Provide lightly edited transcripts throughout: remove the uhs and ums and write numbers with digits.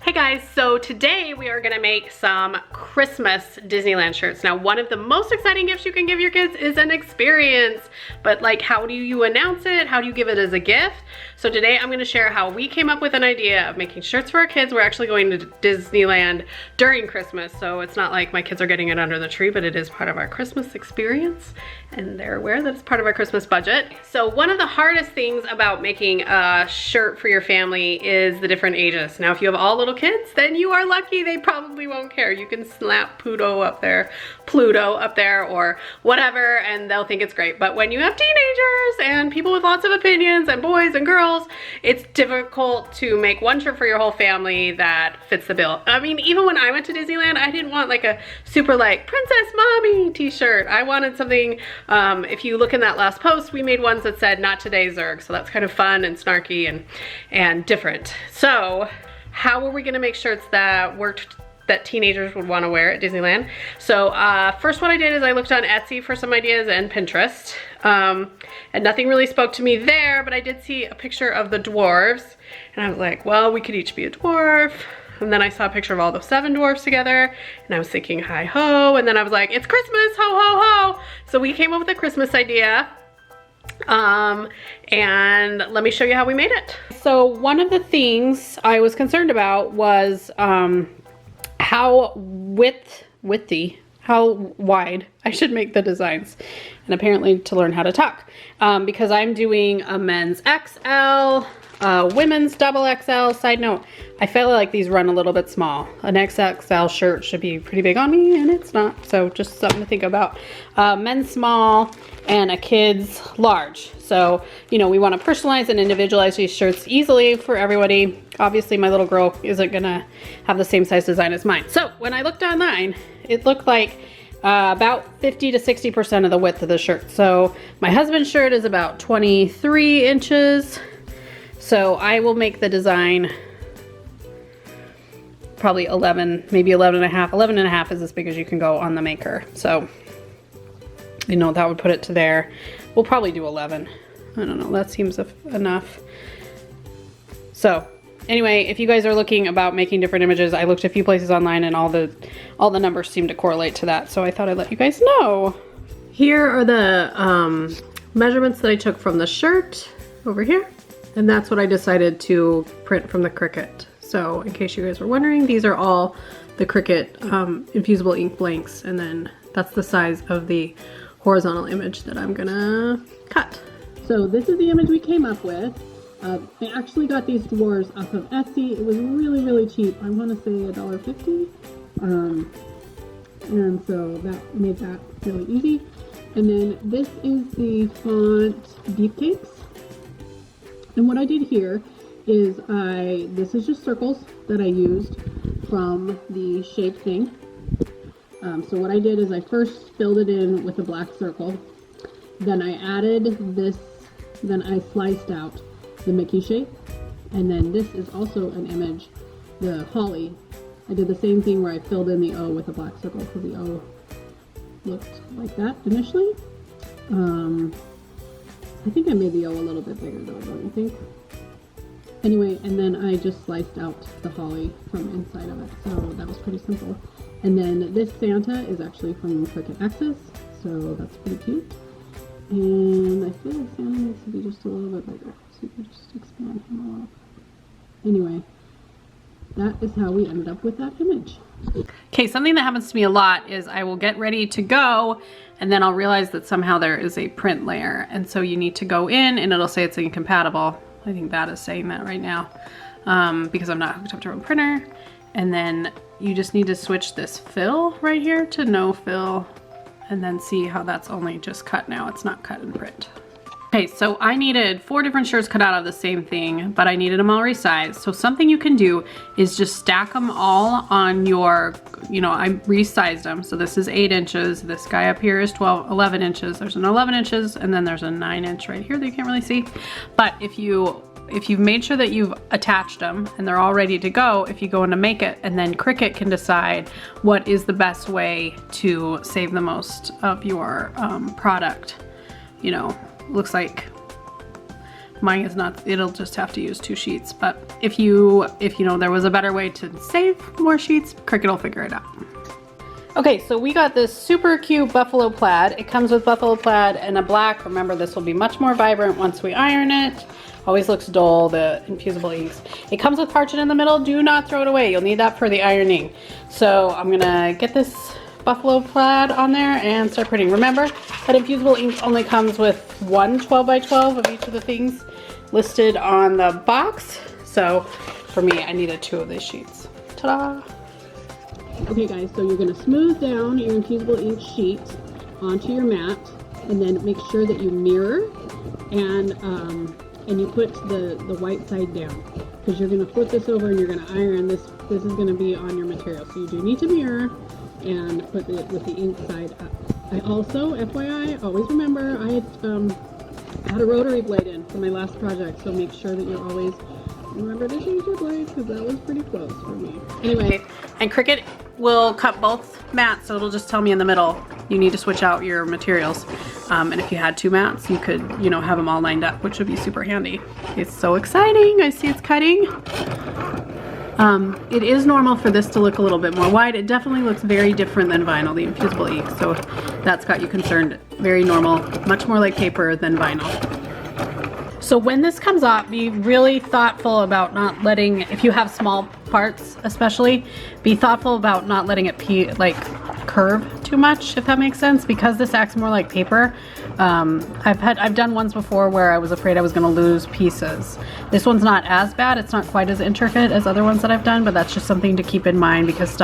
Hey guys, so today we are gonna make some Christmas Disneyland shirts. Now, one of the most exciting gifts you can give your kids is an experience, but like, how do you announce it? How do you give it as a gift? So today I'm gonna share how we came up with an idea of making shirts for our kids. We're actually going to Disneyland during Christmas, so it's not like my kids are getting it under the tree, but it is part of our Christmas experience, and they're aware that it's part of our Christmas budget. So one of the hardest things about making a shirt for your family is the different ages. Now, if you have all little kids, then you are lucky. They probably won't care. You can slap Pluto up there, or whatever, and they'll think it's great. But when you have teenagers and people with lots of opinions and boys and girls, it's difficult to make one shirt for your whole family that fits the bill. I mean, even when I went to Disneyland, I didn't want like a super like Princess Mommy t-shirt. I wanted something, if you look in that last post, we made ones that said not today Zerg. So that's kind of fun and snarky and different. So how are we gonna make shirts that worked, that teenagers would wanna wear at Disneyland? So first what I did is I looked on Etsy for some ideas and Pinterest. And nothing really spoke to me there, but I did see a picture of the dwarves. And I was like, well, we could each be a dwarf. And then I saw a picture of all the 7 dwarfs together, and I was thinking hi ho, and then I was like, it's Christmas, ho ho ho. So we came up with a Christmas idea. And let me show you how we made it. So one of the things I was concerned about was how wide I should make the designs, and apparently to learn how to talk, because I'm doing a men's XL, women's double XL. Side note, I feel like these run a little bit small. An XXL shirt should be pretty big on me, and it's not, so just something to think about. Men's small and a kid's large. So, you know, we want to personalize and individualize these shirts easily for everybody. Obviously, my little girl isn't gonna have the same size design as mine. So when I looked online, it looked like about 50 to 60% of the width of the shirt. So my husband's shirt is about 23 inches. So I will make the design probably 11, maybe 11 and a half. 11 and a half is as big as you can go on the Maker. So, you know, that would put it to there. We'll probably do 11. I don't know, that seems enough. So anyway, if you guys are looking about making different images, I looked a few places online and all the numbers seem to correlate to that. So I thought I'd let you guys know. Here are the measurements that I took from the shirt over here. And that's what I decided to print from the Cricut. So in case you guys were wondering, these are all the Cricut infusible ink blanks. And then that's the size of the horizontal image that I'm gonna cut. So this is the image we came up with. I actually got these dwarves off of Etsy. It was really, really cheap. I wanna say $1.50. And so that made that really easy. And then this is the font Deep Cakes. And what I did here is this is just circles that I used from the shape thing. So what I did is I first filled it in with a black circle. Then I added this, then I sliced out the Mickey shape. And then this is also an image, the holly. I did the same thing where I filled in the O with a black circle, so the O looked like that initially. I think I made the O a little bit bigger though, don't you think? Anyway, and then I just sliced out the holly from inside of it, so that was pretty simple. And then this Santa is actually from Cricut Access, so that's pretty cute. And I feel like Santa needs to be just a little bit bigger, so you can just expand him a little. Anyway, that is how we ended up with that image. Okay, something that happens to me a lot is I will get ready to go and then I'll realize that somehow there is a print layer, and so you need to go in and it'll say it's incompatible. I think that is saying that right now because I'm not hooked up to a printer. And then you just need to switch this fill right here to no fill, and then see how that's only just cut now. It's not cut in print. Okay, so I needed 4 different shirts cut out of the same thing, but I needed them all resized. So something you can do is just stack them all on your, you know, I resized them. So this is 8 inches. This guy up here is 11 inches. There's an 11 inches, and then there's a 9 inch right here that you can't really see. But if you've made sure that you've attached them and they're all ready to go, if you go into Make It, and then Cricut can decide what is the best way to save the most of your product. You know, looks like Mine is not, it'll just have to use 2 sheets. But if you know there was a better way to save more sheets, Cricut will figure it out. Okay, so we got this super cute buffalo plaid. It comes with buffalo plaid and a black. Remember, this will be much more vibrant once we iron it. Always looks dull, the infusible inks. It comes with parchment in the middle. Do not throw it away. You'll need that for the ironing. So I'm gonna get this buffalo plaid on there and start printing. Remember that infusible ink only comes with one 12 by 12 of each of the things listed on the box. So for me, I needed 2 of these sheets. Ta-da! Okay guys, so you're going to smooth down your infusible ink sheet onto your mat, and then make sure that you mirror and you put the white side down, because you're going to flip this over and you're going to iron this. This is going to be on your material, so you do need to mirror and put it with the ink side up. I also, FYI, always remember I had a rotary blade in for my last project, so make sure that you're always remember to change your blade, because that was pretty close for me. Anyway, and Cricut will cut both mats, so it'll just tell me in the middle you need to switch out your materials. And if you had 2 mats, you could, you know, have them all lined up, which would be super handy. It's so exciting. I see it's cutting. It is normal for this to look a little bit more wide. It definitely looks very different than vinyl, the infusible ink. So if that's got you concerned, very normal, much more like paper than vinyl. So when this comes off, be really thoughtful about not letting, if you have small parts especially, be thoughtful about not letting it curve too much, if that makes sense, because this acts more like paper. I've done ones before where I was afraid I was going to lose pieces. This one's not as bad. It's not quite as intricate as other ones that I've done, but that's just something to keep in mind, because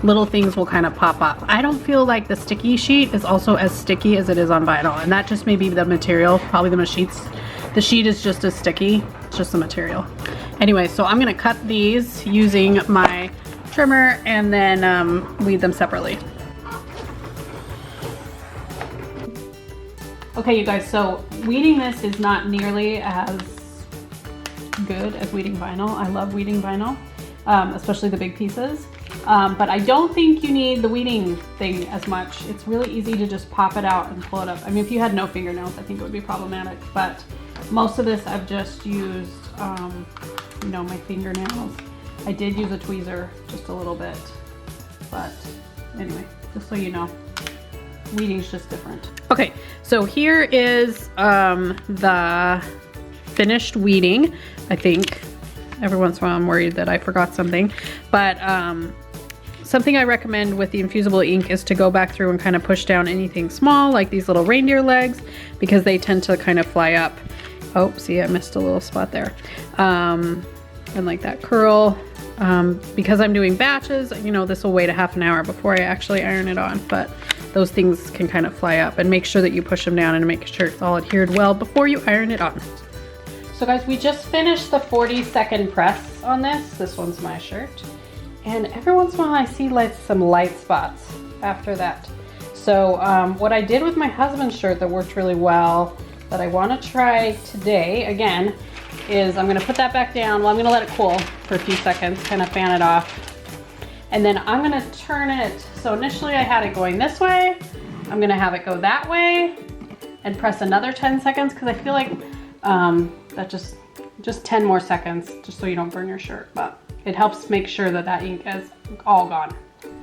little things will kind of pop up. I don't feel like the sticky sheet is also as sticky as it is on vinyl, and that just may be the material, probably the sheets. The sheet is just as sticky, it's just the material. Anyway, so I'm gonna cut these using my trimmer and then weed them separately. Okay, you guys, so weeding this is not nearly as good as weeding vinyl. I love weeding vinyl, especially the big pieces. But I don't think you need the weeding thing as much. It's really easy to just pop it out and pull it up. I mean, if you had no fingernails, I think it would be problematic, but most of this I've just used, you know, my fingernails. I did use a tweezer just a little bit, but anyway, just so you know, weeding's just different. Okay, so here is the finished weeding. I think every once in a while I'm worried that I forgot something, but something I recommend with the infusible ink is to go back through and kind of push down anything small, like these little reindeer legs, because they tend to kind of fly up. Oh, see, I missed a little spot there. And like that curl. Because I'm doing batches, you know, this will wait a half an hour before I actually iron it on, but those things can kind of fly up, and make sure that you push them down and make sure it's all adhered well before you iron it on. So guys, we just finished the 40-second press on this. This one's my shirt. And every once in a while I see like some light spots after that. So what I did with my husband's shirt that worked really well, that I want to try today again, is I'm going to put that back down. Well, I'm going to let it cool for a few seconds, kind of fan it off. And then I'm going to turn it. So initially I had it going this way. I'm going to have it go that way and press another 10 seconds, because I feel like that just 10 more seconds, just so you don't burn your shirt. But it helps make sure that that ink is all gone.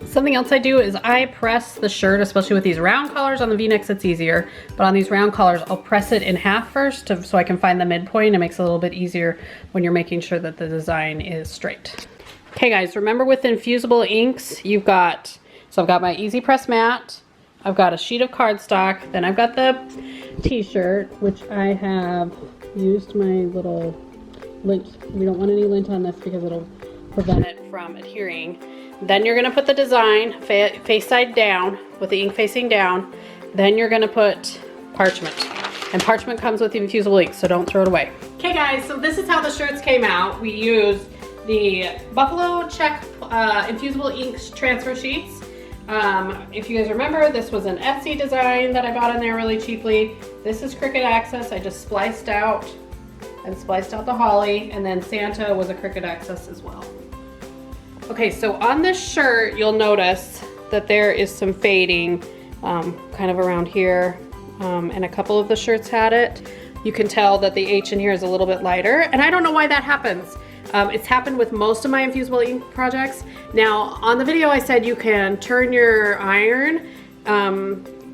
Something else I do is I press the shirt, especially with these round collars. On the V-necks it's easier, but on these round collars I'll press it in half first so I can find the midpoint. It makes it a little bit easier when you're making sure that the design is straight. Okay guys, remember with infusible inks, you've got, so I've got my easy press mat, I've got a sheet of cardstock, then I've got the t-shirt, which I have used my little lint. We don't want any lint on this because it'll prevent it from adhering. Then you're gonna put the design face side down with the ink facing down. Then you're gonna put parchment. And parchment comes with the infusible ink, so don't throw it away. Okay guys, so this is how the shirts came out. We used the Buffalo Check infusible ink transfer sheets. If you guys remember, this was an Etsy design that I bought in there really cheaply. This is Cricut Access. I just spliced out the holly, and then Santa was a Cricut Access as well. Okay, so on this shirt, you'll notice that there is some fading kind of around here, and a couple of the shirts had it. you can tell that the H in here is a little bit lighter, and I don't know why that happens. It's happened with most of my infusible ink projects. Now, on the video I said you can turn your iron,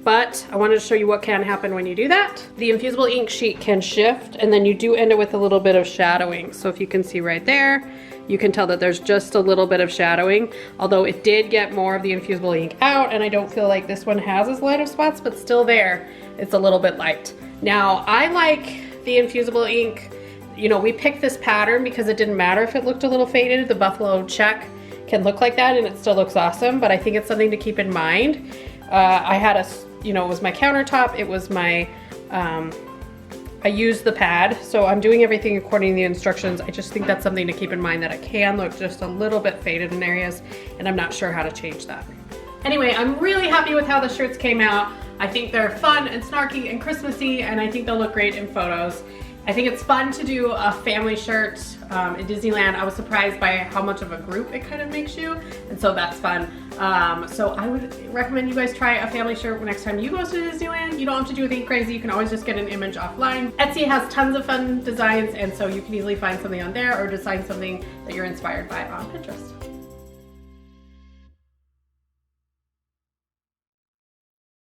but I wanted to show you what can happen when you do that. The infusible ink sheet can shift, and then you do end it with a little bit of shadowing. So if you can see right there, you can tell that there's just a little bit of shadowing, although it did get more of the infusible ink out, and I don't feel like this one has as light of spots, but still there, it's a little bit light. Now, I like the infusible ink. You know, we picked this pattern because it didn't matter if it looked a little faded. The buffalo check can look like that and it still looks awesome, but I think it's something to keep in mind. I had a, you know, it was my countertop, it was my, I used the pad, so I'm doing everything according to the instructions. I just think that's something to keep in mind, that it can look just a little bit faded in areas, and I'm not sure how to change that. Anyway, I'm really happy with how the shirts came out. I think they're fun and snarky and Christmassy, and I think they'll look great in photos. I think it's fun to do a family shirt in Disneyland. I was surprised by how much of a group it kind of makes you, and so that's fun. So I would recommend you guys try a family shirt next time you go to Disneyland. You don't have to do anything crazy. You can always just get an image offline. Etsy has tons of fun designs, and so you can easily find something on there or design something that you're inspired by on Pinterest.